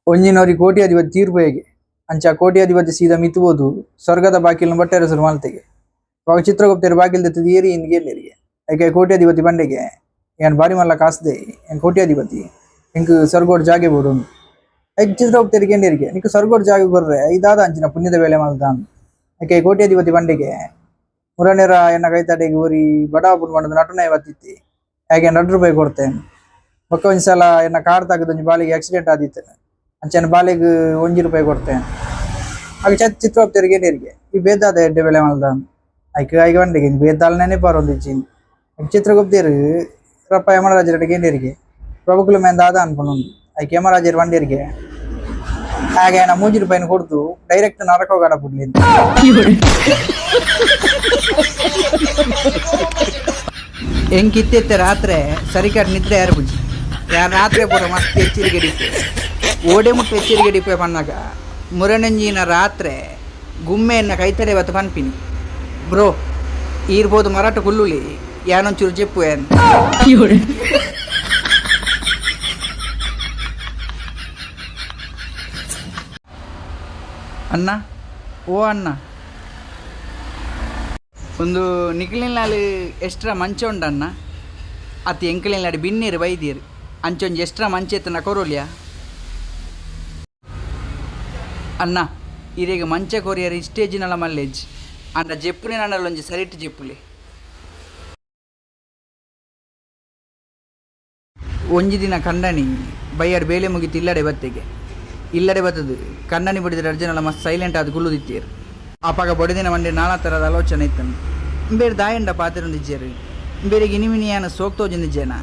ಒಂಜಿನವರಿ ಕೋಟ್ಯಾಧಿಪತಿ ತೀರ್ಪುಗೆ ಅಂಚ ಕೋಟ್ಯಾಧಿಪತಿ ಸೀದಾ ಮಿತ್ತುವುದು ಸ್ವರ್ಗದ ಬಾಕಿಲ್ನ ಬಟ್ಟೆರಸರು ಮಾಲ್ತೆಗೆ ಅವಾಗ ಚಿತ್ರಗುಪ್ತರ ಬಾಕಿಲ್ ತೆತ್ತದು ಏರಿ ಇಂದಿಗೆ ಎಲ್ಲರಿಗೆ ಯಾಕೆ ಕೋಟ್ಯಾಧಿಪತಿ ಬಂಡೆಗೆ ಏನ್ ಬಾರಿ ಮಲ್ಲ ಕಾಸ್ದೆ ಏನ್ ಕೋಟ್ಯಾಧಿಪತಿ ಎಂಕ್ ಸ್ವರ್ಗೋಡ್ ಜಾಗೆ ಬೋಡು ಐಕ್ ಚಿತ್ರಗುಪ್ತರಿಗೆ ಏನಿರಿಗೆ ನಿಕ್ ಸ್ವರ್ಗೋಡ್ ಜಾಗೆ ಬರ್ರೆ ಇದಾದ ಅಂಚಿನ ಪುಣ್ಯದ ವೇಳೆ ಮಲ್ದಾನ್ ಯಾಕೆ ಕೋಟ್ಯಾಧಿಪತಿ ಬಂಡೆಗೆ ಮುರನೇರ ಎನ್ನ ಕೈತಾಡೆಗೆ ಓರಿ ಬಡಾಪುನ್ ಬಂಡದ ನಟನೆ ಬತ್ತಿತ್ತಿ ಹಾಗೆ ₹100 ಕೊಡ್ತೇನೆ ಬೊಕ್ಕ ಒಂದ್ಸಲ ಎನ್ನ ಕಾರ್ ತಾಗದೊಂದು ಬಾಲಿಗೆ ಆಕ್ಸಿಡೆಂಟ್ ಆದಿತ್ತು ಅಂಚನ ಬಾಲಿಗೆ ₹1 ಕೊಡ್ತೇನೆ ಹಾಗೆ ಚಿತ್ರಗುಪ್ತರಿಗೆ ಏನಿರಿಗೆ ಈ ಬೇದಾದ ಎಡ್ಡೆ ಬೆಳೆ ಮಲ್ದಾನ್ ಐಕ್ ಐಗ ಬಂಡೆಗೆ ಬೇದಾಲ್ ನೆನಪಾರು ಒಂದಿಚ್ಚಿನ್ ಚಿತ್ರಗುಪ್ತರು ರಪ್ಪ ಯಮರಾಜರಿಗೆ ಏನಿರಿಗೆ ಪ್ರಭುಕುಲ ಮೇಂದ ಆದ ಅನ್ಕೊಂಡು ಐಕ್ ಯಮರಾಜರ ಬಂಡಿರಿಗೆ ಹಾಗೆ ನಾ ₹3 ಕೊಡ್ತು ಡೈರೆಕ್ಟ್ ನರಕ ಹೋಗಾಡ ಬಿಡ್ಲಿ ಹೆಂಗಿತ್ತೆ ರಾತ್ರಿ ಸರಿಕಾಟ್ ನಿದ್ರೆ ಯಾರು ಬುಜ್ಜಿ ಯಾರು ರಾತ್ರಿ ಪೂರ ಮಸ್ತ್ ಎಚ್ಚರಿಕೆ ಹಿಡಿಪೆ ಓಡೆ ಮುಟ್ಟು ಎಚ್ಚರಿಕೆ ಹಿಡಿಪೆ ಪನ್ನಾಗ ಮುರನಂಜಿನ ರಾತ್ರಿ ಗುಮ್ಮೆಯನ್ನ ಕೈತಡೆ ಬತ್ತ ಪನ್ಪಿನಿ ಬ್ರೋ ಇರ್ಬೋದು ಮರಾಠ ಕುಲ್ಲುಲಿ ಯಾನೊಂಚೂರು ಜೆಪ್ಪು ಏನು ಅಣ್ಣ ಓ ಅಣ್ಣ ಒಂದು ನಿಖಿಲಿನಲ್ಲಿ ಎಕ್ಸ್ಟ್ರಾ ಮಂಚ ಉಂಡಣ್ಣ ಅತಿ ಎಂಕಲಿನಾಡಿ ಬಿನ್ನೀರು ಬೈದೀರು ಅಂಚೊಂದು ಎಕ್ಸ್ಟ್ರಾ ಮಂಚ ಎತ್ತನ ಕೊರೋಲಿಯಾ ಅಣ್ಣ ಇರೇಗ ಮಂಚ ಕೊರಿಯರ್ ಸ್ಟೇಜಿನಲ್ಲ ಮಲ್ಲೇಜ್ ಅಂಡ ಜೆಪ್ಪುಲಿ ನನ್ನಲ್ಲೊಂಜಿ ಸರಿಟ್ ಜೆಪ್ಪುಲಿ ಒಂಜಿ ದಿನ ಕಂಡನಿ ಬೈಯರ್ ಬೇಲೆ ಮುಗಿತು ಇಲ್ಲಡೆ ಬತ್ತೆಗೆ ಇಲ್ಲಡೆ ಬತ್ತದು ಕಣ್ಣನಿ ಬಡಿದ್ರೆ ಅರ್ಜನಲ್ಲ ಮಸ್ತ್ ಸೈಲೆಂಟ್ ಆದ ಗುಲ್ಲುದಿತ್ತೀರು ಅಪಾಗ ಬಡಿದಿನ ಮಂಡೆ ನಾನಾ ಥರದ ಆಲೋಚನೆ ಇತ್ತನು ಬೇರೆ ದಾಯಂಡ ಪಾತಿರೊಂದಿಜ್ಜೇರು ಬೇರೆ ಗಿನಿಮಿನಿಯಾನ ಸೋಕ್ತೋಜಿಂದಿಜ್ಜೇನ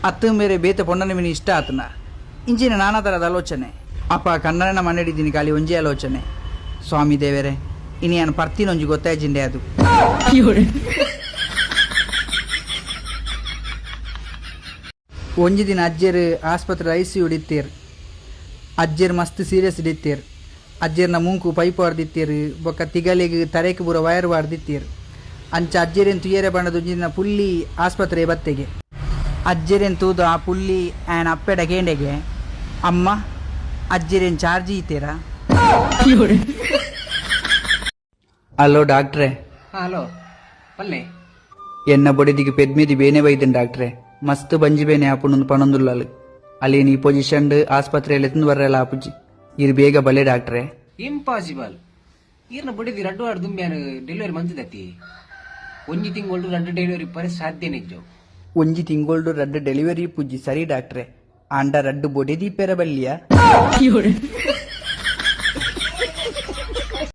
ಅತ್ತು ಬೇರೆ ಬೇತೆ ಪೊಂಡನ ಇಷ್ಟ ಆತನ ಇಂಚಿನ ನಾನಾ ಥರದ ಆಲೋಚನೆ ಅಪ್ಪ ಕನ್ನಡನ ಮನೆಡಿದ್ದೀನಿ ಖಾಲಿ ಒಂಜಿ ಆಲೋಚನೆ ಸ್ವಾಮಿ ದೇವರೇ ಇನಿ ನಾನು ಪರ್ತಿನೊಂಜಿ ಗೊತ್ತಾಯ್ಜಿಂಡೆ ಅದು ಒಂಜಿ ದಿನ ಅಜ್ಜೇರು ಆಸ್ಪತ್ರೆ ICU ಹಿಡಿತೀರು ಅಜ್ಜೇರು ಮಸ್ತ್ ಸೀರಿಯಸ್ ಹಿಡಿತೀರು ಅಜ್ಜೇರ್ನ ಮುಂಕು ಪೈಪ್ ಹೊಡೆದಿತ್ತೀರು ಬೊಕ್ಕ ತಿಗಲಿಗೆ ತರೇಕು ಬುರ ವೈರ್ ಹೊಡೆದಿತ್ತೀರು ಅಂಚ ಅಜ್ಜೇರೇನು ತುಯ್ಯರೆ ಬಣ್ಣದ ಒಂಜಿನ ಪುಲ್ಲಿ ಆಸ್ಪತ್ರೆ ಬತ್ತೆಗೆ ಅಜ್ಜೇರೇನು ತೂದು ಆ ಪುಲ್ಲಿ ಆ್ಯನ್ ಅಪ್ಪೆಡ ಕೇಂಡೆಗೆ ಅಮ್ಮ ಅಜ್ಜೇರೇನು ಚಾರ್ಜಿ ಇತ್ತೀರಾ ಹಲೋ ಡಾಕ್ಟ್ರೇ ಹಲೋ ಪಲ್ಲೆ ಎನ್ನ ಬೊಡಿದಿಗೆ ಪೆದ್ಮಿದಿ ಬೇನೆ ಬೈದನ್ ಡಾಕ್ಟ್ರೇ ಮಸ್ತ್ ಬಂಜಿ ಬೇನೆ ಆಪುಣೊಂದು ಪಣೊಂದುಲ್ಲಲು ಅಲ್ಲಿ ನೀ ಪೊಸಿಷನ್ ಆಸ್ಪತ್ರೆಯಲ್ಲಿ ಎತ್ತಂದು ಬರ್ರಲ್ಲ ಆಪುಜಿ ಇರು ಬೇಗ ಬಲೆ ಡಾಕ್ಟ್ರೇ ಇಂಪಾಸಿಬಲ್ ಈರ್ನ ಬುಡಿದಿ ರಡ್ಡು ಆಡು ದುಂಬ್ಯಾನು ಡೆಲಿವರಿ ಮಂತದತಿ ಒಂಜಿ ತಿಂಗಳು ರಡ್ಡು ಡೆಲಿವರಿ ಪರಿ ಸಾಧ್ಯ ನಿಜ್ಜು ಒಂಜಿ ತಿಂಗೊಳ್ಡು ರಡ್ಡು ಡೆಲಿವರಿ ಪುಜ್ಜಿ ಸರಿ ಡಾಕ್ಟ್ರೇ ಆಂಡ ರಡ್ಡು ಬೊಡೆ ದೀಪೆರ ಬಲ್ಲಿಯ